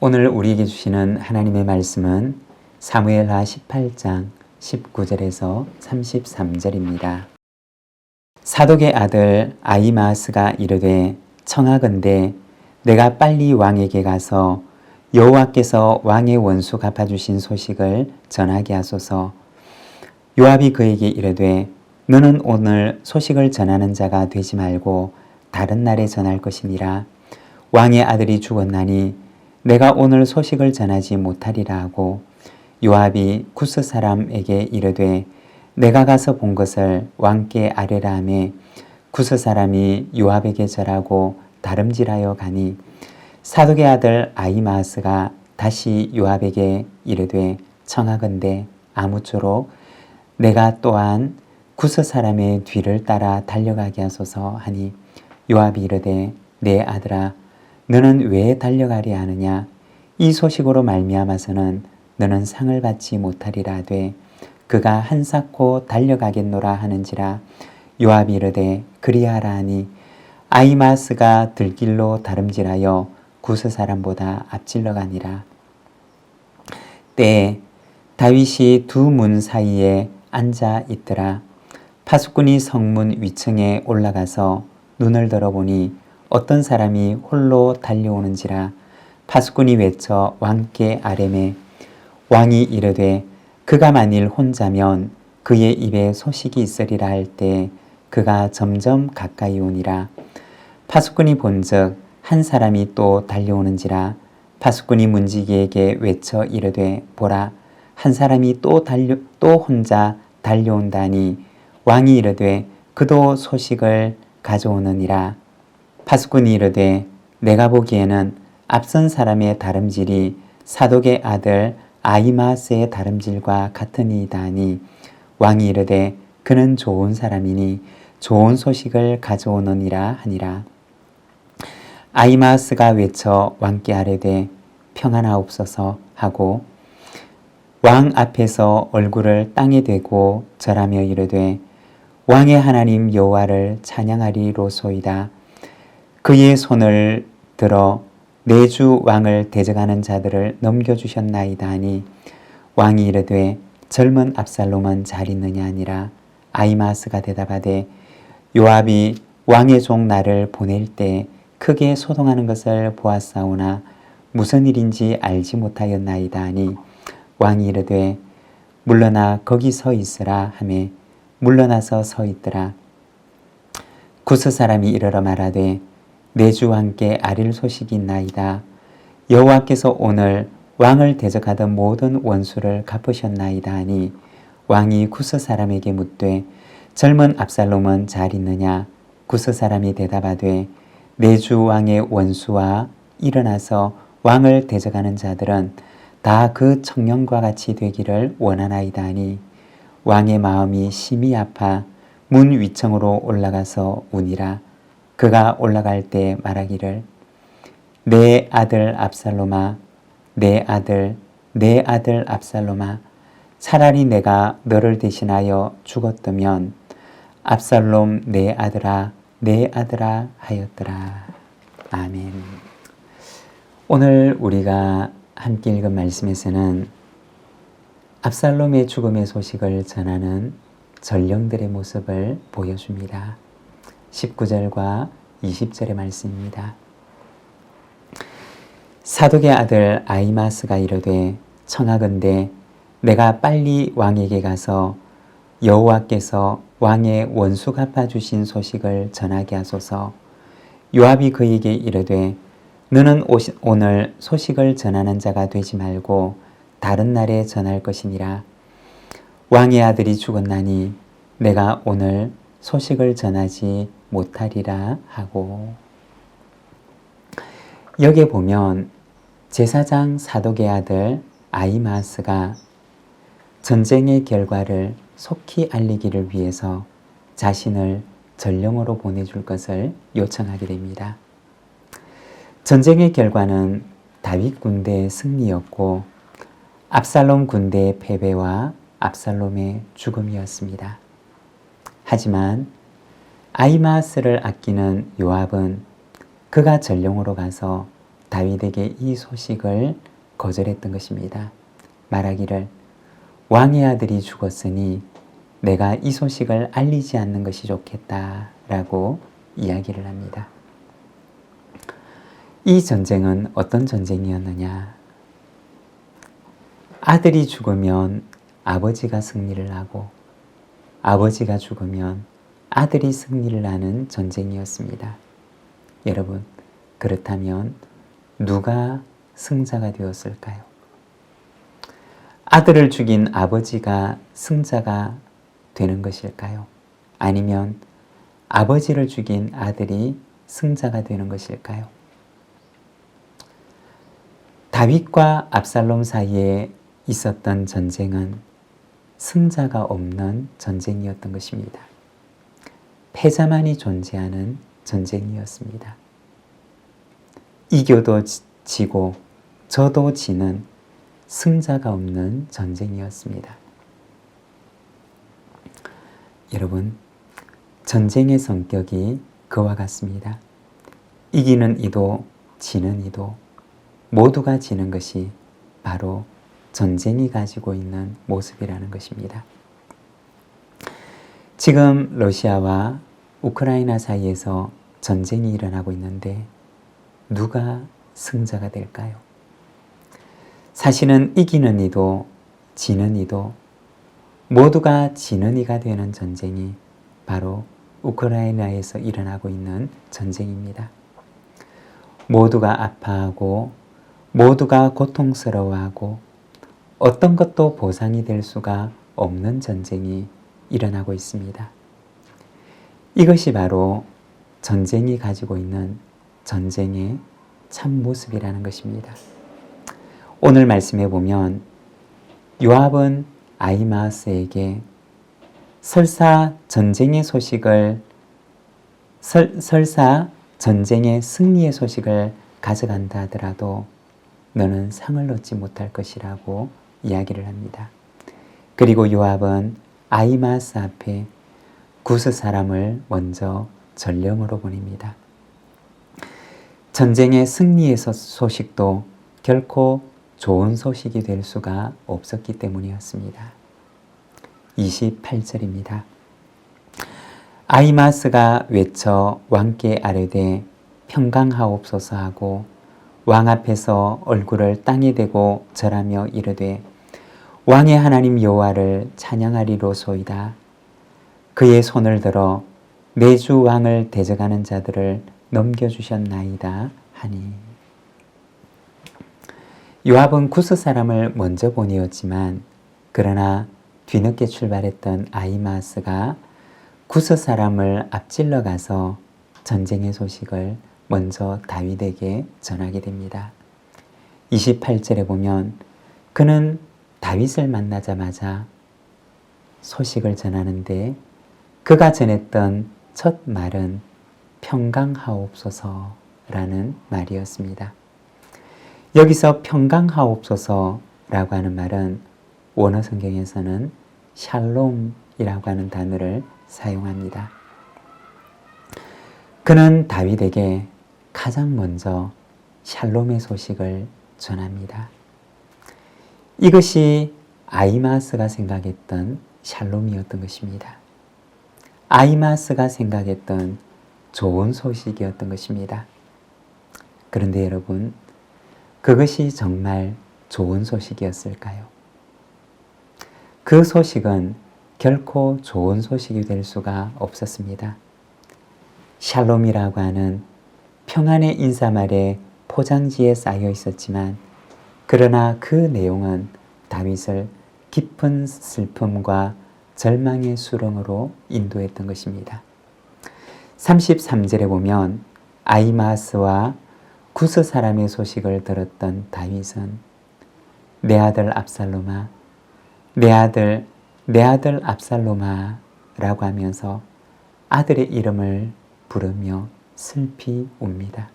오늘 우리에게 주시는 하나님의 말씀은 사무엘하 18장 19절에서 33절입니다. 사독의 아들 아히마아스가 이르되 청하건대 내가 빨리 왕에게 가서 여호와께서 왕의 원수 갚아주신 소식을 전하게 하소서. 요압이 그에게 이르되 너는 오늘 소식을 전하는 자가 되지 말고 다른 날에 전할 것이니라. 왕의 아들이 죽었나니 내가 오늘 소식을 전하지 못하리라 하고 요압이 구스 사람에게 이르되 내가 가서 본 것을 왕께 아뢰라 하매 구스 사람이 요압에게 절하고 다름질하여 가니 사독의 아들 아히마아스가 다시 요압에게 이르되 청하건대 아무쪼록 내가 또한 구스 사람의 뒤를 따라 달려가게 하소서 하니 요압이 이르되 내 아들아 너는 왜 달려가려 하느냐? 이 소식으로 말미암아서는 너는 상을 받지 못하리라 하되 그가 한사코 달려가겠노라 하는지라. 요압이 이르되 그리하라 하니 아히마아스가 들길로 다름질하여 구스 사람보다 앞질러 가니라. 때에 다윗이 두 문 사이에 앉아 있더라. 파수꾼이 성문 위층에 올라가서 눈을 들어보니 어떤 사람이 홀로 달려오는지라. 파수꾼이 외쳐 왕께 아뢰매 왕이 이르되 그가 만일 혼자면 그의 입에 소식이 있으리라 할 때 그가 점점 가까이 오니라. 파수꾼이 본즉 한 사람이 또 달려오는지라. 파수꾼이 문지기에게 외쳐 이르되 보라 한 사람이 또 혼자 달려온다니. 왕이 이르되 그도 소식을 가져오느니라. 파수꾼이 이르되 내가 보기에는 앞선 사람의 다름질이 사독의 아들 아히마아스의 다름질과 같으니이다 하니 왕이 이르되 그는 좋은 사람이니 좋은 소식을 가져오느니라 하니라. 아히마아스가 외쳐 왕께 아뢰되 평안하옵소서 하고 왕 앞에서 얼굴을 땅에 대고 절하며 이르되 왕의 하나님 여호와를 찬양하리로소이다. 그의 손을 들어 내 주 왕을 대적하는 자들을 넘겨주셨나이다 하니 왕이 이르되 젊은 압살롬은 잘 있느냐 하니라. 아히마아스가 대답하되 요압이 왕의 종 나를 보낼 때 크게 소동하는 것을 보았사오나 무슨 일인지 알지 못하였나이다 하니 왕이 이르되 물러나 거기 서 있으라 하매 물러나서 서 있더라. 구스 사람이 이르러 말하되 내 주 왕께 아릴 소식이 있나이다. 여호와께서 오늘 왕을 대적하던 모든 원수를 갚으셨나이다 하니 왕이 구스 사람에게 묻되 젊은 압살롬은 잘 있느냐? 구스 사람이 대답하되 내 주 왕의 원수와 일어나서 왕을 대적하는 자들은 다 그 청년과 같이 되기를 원하나이다 하니 왕의 마음이 심히 아파 문 위층으로 올라가서 우니라. 그가 올라갈 때 말하기를 내 아들 압살롬아 내 아들 압살롬아 차라리 내가 너를 대신하여 죽었다면 압살롬 내 아들아 하였더라. 아멘. 오늘 우리가 함께 읽은 말씀에서는 압살롬의 죽음의 소식을 전하는 전령들의 모습을 보여줍니다. 19절과 20절의 말씀입니다. 사독의 아들 아히마아스가 이르되 청하건대 내가 빨리 왕에게 가서 여호와께서 왕의 원수 갚아주신 소식을 전하게 하소서. 요압이 그에게 이르되 너는 오늘 소식을 전하는 자가 되지 말고 다른 날에 전할 것이니라. 왕의 아들이 죽었나니 내가 오늘 소식을 전하지 못하리라 하고. 여기에 보면 제사장 사독의 아들 아히마아스가 전쟁의 결과를 속히 알리기를 위해서 자신을 전령으로 보내줄 것을 요청하게 됩니다. 전쟁의 결과는 다윗 군대의 승리였고 압살롬 군대의 패배와 압살롬의 죽음이었습니다. 하지만 아히마아스를 아끼는 요압은 그가 전령으로 가서 다윗에게 이 소식을 거절했던 것입니다. 말하기를 왕의 아들이 죽었으니 내가 이 소식을 알리지 않는 것이 좋겠다라고 이야기를 합니다. 이 전쟁은 어떤 전쟁이었느냐? 아들이 죽으면 아버지가 승리를 하고 아버지가 죽으면 아들이 승리를 하는 전쟁이었습니다. 여러분, 그렇다면 누가 승자가 되었을까요? 아들을 죽인 아버지가 승자가 되는 것일까요? 아니면 아버지를 죽인 아들이 승자가 되는 것일까요? 다윗과 압살롬 사이에 있었던 전쟁은 승자가 없는 전쟁이었던 것입니다. 패자만이 존재하는 전쟁이었습니다. 이겨도 지고 져도 지는 승자가 없는 전쟁이었습니다. 여러분, 전쟁의 성격이 그와 같습니다. 이기는 이도 지는 이도 모두가 지는 것이 바로 전쟁이 가지고 있는 모습이라는 것입니다. 지금 러시아와 우크라이나 사이에서 전쟁이 일어나고 있는데 누가 승자가 될까요? 사실은 이기는 이도 지는 이도 모두가 지는 이가 되는 전쟁이 바로 우크라이나에서 일어나고 있는 전쟁입니다. 모두가 아파하고 모두가 고통스러워하고 어떤 것도 보상이 될 수가 없는 전쟁이 일어나고 있습니다. 이것이 바로 전쟁이 가지고 있는 전쟁의 참 모습이라는 것입니다. 오늘 말씀해 보면 요압은 아히마아스에게 설사 전쟁의 승리의 소식을 가져간다 하더라도 너는 상을 얻지 못할 것이라고 이야기를 합니다. 그리고 요압은 아히마아스 앞에 구스 사람을 먼저 전령으로 보냅니다. 전쟁의 승리의 소식도 결코 좋은 소식이 될 수가 없었기 때문이었습니다. 28절입니다. 아히마아스가 외쳐 왕께 아뢰되 평강하옵소서 하고 왕 앞에서 얼굴을 땅에 대고 절하며 이르되 왕의 하나님 여호와를 찬양하리로소이다. 그의 손을 들어 내주 왕을 대적하는 자들을 넘겨주셨나이다 하니. 요압은 구스 사람을 먼저 보내었지만 그러나 뒤늦게 출발했던 아히마아스가 구스 사람을 앞질러 가서 전쟁의 소식을 먼저 다윗에게 전하게 됩니다. 28절에 보면 그는 다윗을 만나자마자 소식을 전하는데 그가 전했던 첫 말은 평강하옵소서라는 말이었습니다. 여기서 평강하옵소서라고 하는 말은 원어 성경에서는 샬롬이라고 하는 단어를 사용합니다. 그는 다윗에게 가장 먼저 샬롬의 소식을 전합니다. 이것이 아히마아스가 생각했던 샬롬이었던 것입니다. 아히마아스가 생각했던 좋은 소식이었던 것입니다. 그런데 여러분, 그것이 정말 좋은 소식이었을까요? 그 소식은 결코 좋은 소식이 될 수가 없었습니다. 샬롬이라고 하는 평안의 인사말에 포장지에 쌓여 있었지만 그러나 그 내용은 다윗을 깊은 슬픔과 절망의 수렁으로 인도했던 것입니다. 33절에 보면 아히마아스와 구스 사람의 소식을 들었던 다윗은 내 아들 압살롬아, 내 아들 압살롬아 라고 하면서 아들의 이름을 부르며 슬피 웁니다.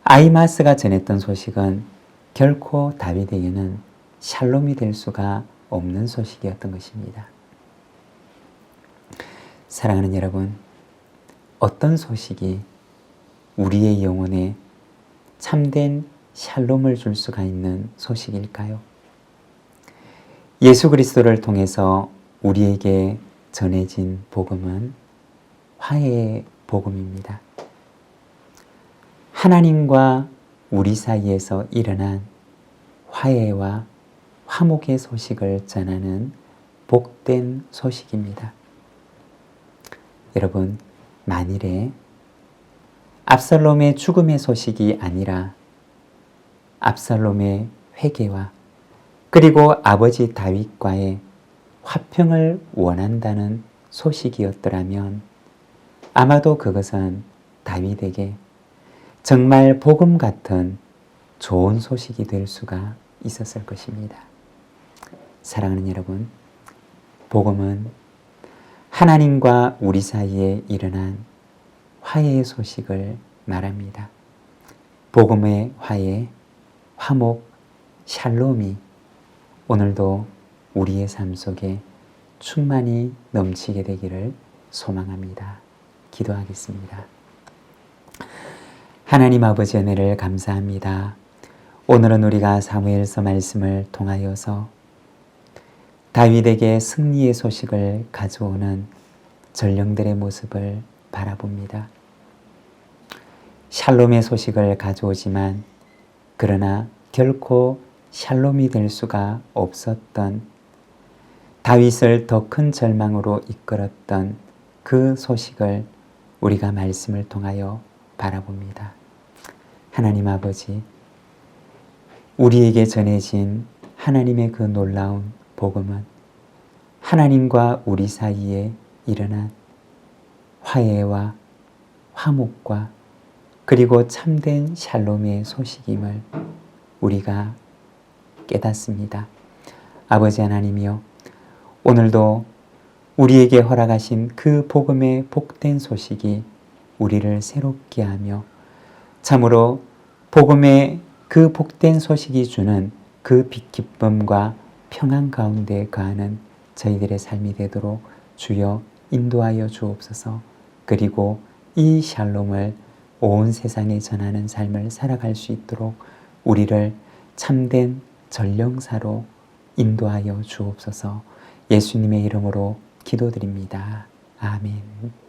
아히마아스가 전했던 소식은 결코 다윗에게는 샬롬이 될 수가 없는 소식이었던 것입니다. 사랑하는 여러분, 어떤 소식이 우리의 영혼에 참된 샬롬을 줄 수가 있는 소식일까요? 예수 그리스도를 통해서 우리에게 전해진 복음은 화해의 복음입니다. 하나님과 우리 사이에서 일어난 화해와 화목의 소식을 전하는 복된 소식입니다. 여러분, 만일에 압살롬의 죽음의 소식이 아니라 압살롬의 회개와 그리고 아버지 다윗과의 화평을 원한다는 소식이었더라면 아마도 그것은 다윗에게 정말 복음 같은 좋은 소식이 될 수가 있었을 것입니다. 사랑하는 여러분, 복음은 하나님과 우리 사이에 일어난 화해의 소식을 말합니다. 복음의 화해, 화목, 샬롬이 오늘도 우리의 삶 속에 충만히 넘치게 되기를 소망합니다. 기도하겠습니다. 하나님 아버지 은혜를 감사합니다. 오늘은 우리가 사무엘서 말씀을 통하여서 다윗에게 승리의 소식을 가져오는 전령들의 모습을 바라봅니다. 샬롬의 소식을 가져오지만 그러나 결코 샬롬이 될 수가 없었던 다윗을 더 큰 절망으로 이끌었던 그 소식을 우리가 말씀을 통하여 바라봅니다. 하나님 아버지, 우리에게 전해진 하나님의 그 놀라운 복음은 하나님과 우리 사이에 일어난 화해와 화목과 그리고 참된 샬롬의 소식임을 우리가 깨닫습니다. 아버지 하나님이여, 오늘도 우리에게 허락하신 그 복음의 복된 소식이 우리를 새롭게 하며 참으로 복음의 그 복된 소식이 주는 그 기쁨과 평안 가운데 거하는 저희들의 삶이 되도록 주여 인도하여 주옵소서. 그리고 이 샬롬을 온 세상에 전하는 삶을 살아갈 수 있도록 우리를 참된 전령사로 인도하여 주옵소서. 예수님의 이름으로 기도드립니다. 아멘.